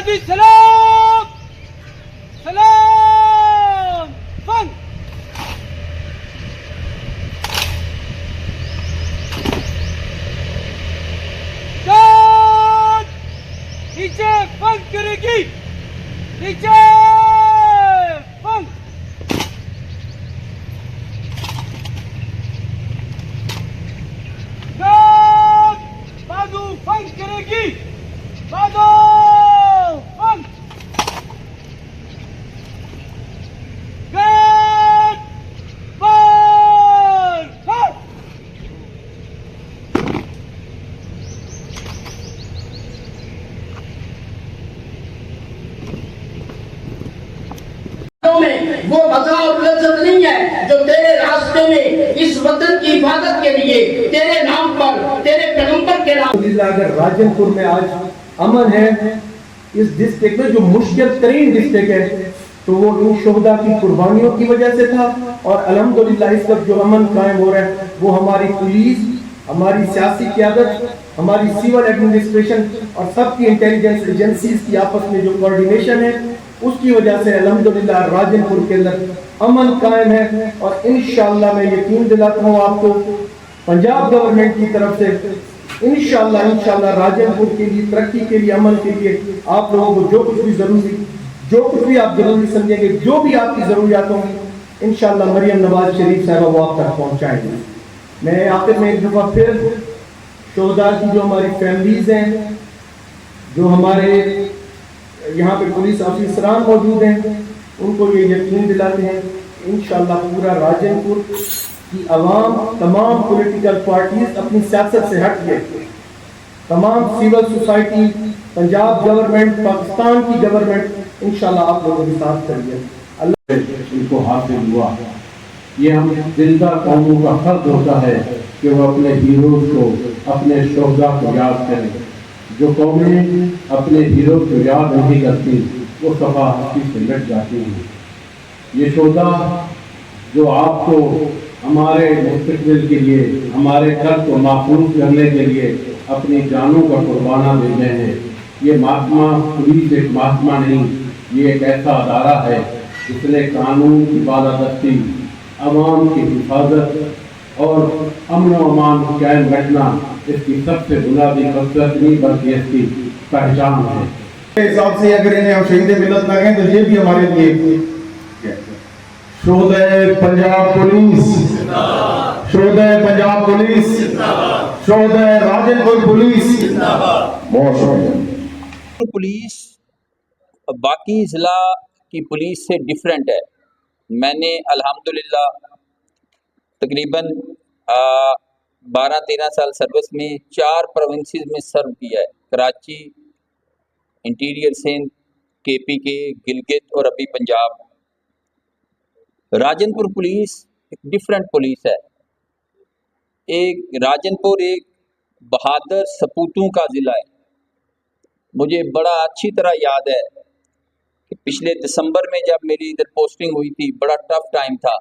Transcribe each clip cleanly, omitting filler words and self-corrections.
جی سلام سلام فن جان نیچے فن کرے گی نیچے فن جان بازو فن کرے گی بازو فن جان پر فن میں وہ مزہ اور لذت نہیں ہے جو تیرے راستے میں اس وطن کی حفاظت کے لیے تیرے نام پر تیرے پیغمبر کے نام اگر راجن پور میں آج امن ہے اس ڈسٹرکٹ میں جو مشکل ترین ڈسٹرکٹ ہے تو وہ ان شہداء کی قربانیوں کی وجہ سے تھا اور الحمدللہ اس وقت جو امن قائم ہو رہا ہے وہ ہماری پولیس ہماری سیاسی قیادت ہماری سیول ایڈمنسٹریشن اور سب کی انٹیلیجنس ایجنسیز کی آپس میں جو کوارڈینیشن ہے اس کی وجہ سے الحمدللہ راجن پور کے اندر امن قائم ہے اور انشاءاللہ میں یقین دلاتا ہوں آپ کو پنجاب گورنمنٹ کی طرف سے انشاءاللہ راجن پور کے لیے ترقی کے لیے امن کے لیے آپ لوگوں کو جو کچھ بھی آپ ضروری سمجھیں گے جو بھی آپ کی ضروریات ہوں گی انشاءاللہ مریم نواز شریف صاحبہ وہ آپ تک پہنچائیں گے. میں آخر میں ایک دفعہ پھر شہداء کی جو ہماری فیملیز ہیں جو ہمارے یہاں پہ پولیس آفیسران موجود ہیں ان کو یہ یقین دلاتے ہیں انشاءاللہ پورا راجن پور کی عوام تمام پولیٹیکل پارٹیز اپنی سیاست سے ہٹ کے تمام civil society Punjab government Pakistan کی گورنمنٹ انشاءاللہ آپ لوگوں کے ساتھ کریے. اللہ ان کو حاصل ہوا. یہ ہم زندہ قوموں کا فرض ہوتا ہے کہ وہ اپنے ہیروز کو اپنے شہداء کو یاد کریں. جو قومیں اپنے ہیروز کو یاد نہیں کرتی وہ صفا ہستی سے مٹ جاتی ہیں. یہ شہداء جو آپ کو ہمارے مستقبل کے لیے ہمارے گھر کو محفوظ کرنے کے لیے اپنی جانوں کا قربانہ دے رہے ہیں. یہ محکمہ پولیس ایک محکمہ نہیں، یہ ایک ایسا ادارہ ہے جس نے قانون کی بالادستی، عوام کی حفاظت اور امن و امان قائم رکھنا اس کی سب سے بنیادی خصلت نہیں بلکہ اس کی پہچان ہے. حساب سے اگر انہیں ہم شہید ملت نہ کہیں تو یہ بھی ہمارے لیے شہدائے پنجاب پولیس، شہدائے پنجاب پولیس، شہدائے راجن پور پولیس. بہت شکریہ. پولیس باقی ضلع کی پولیس سے ڈیفرنٹ ہے. میں نے الحمدللہ تقریباً 12-13 سال سروس میں 4 پروونسز میں سرو کیا ہے: کراچی، انٹیریئر سندھ، KPK، گلگت اور ابھی پنجاب. راجن پور پولیس ایک ڈیفرنٹ پولیس ہے. راجن پور ایک بہادر سپوتوں کا ضلع ہے. مجھے بڑا اچھی طرح یاد ہے کہ پچھلے دسمبر میں جب میری ادھر پوسٹنگ ہوئی تھی بڑا ٹف ٹائم تھا.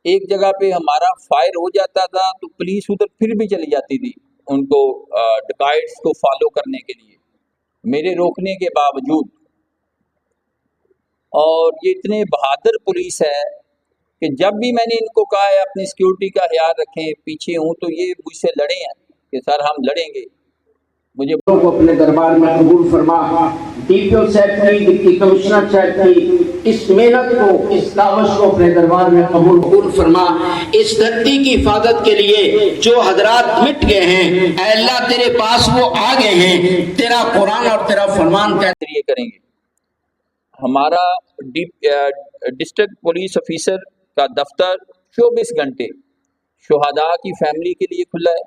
ایک جگہ پہ ہمارا فائر ہو جاتا تھا تو پولیس ادھر پھر بھی چلی جاتی تھی ان کو ڈکائٹس کو فالو کرنے کے لیے میرے روکنے کے باوجود. اور یہ اتنے بہادر پولیس ہے کہ جب بھی میں نے ان کو کہا ہے اپنی سیکیورٹی کا خیال رکھیں پیچھے ہوں تو یہ مجھ سے لڑے ہیں کہ سر ہم لڑیں گے. مجھے کو اپنے دربار میں قبول فرما. DPO صاحب کی، ڈپٹی کمشنر صاحب کی اس محنت کو، اس کاوش کو اپنے دربار میں قبول فرما. اس دھرتی کی حفاظت کے لیے جو حضرات مٹ گئے ہیں اے اللہ تیرے پاس وہ آ گئے ہیں. تیرا قرآن اور تیرا فرمان کا یہ کریں گے. ہمارا ڈسٹرکٹ پولیس آفیسر کا دفتر 24 گھنٹے شہداء کی فیملی کے لیے کھلا ہے.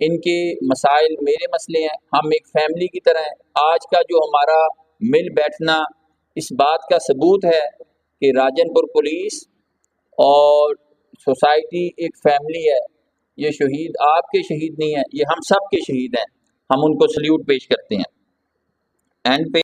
ان کے مسائل میرے مسئلے ہیں، ہم ایک فیملی کی طرح ہیں. آج کا جو ہمارا مل بیٹھنا اس بات کا ثبوت ہے کہ راجن پور پولیس اور سوسائٹی ایک فیملی ہے. یہ شہید آپ کے شہید نہیں ہیں، یہ ہم سب کے شہید ہیں. ہم ان کو سلیوٹ پیش کرتے ہیں. اینڈ پہ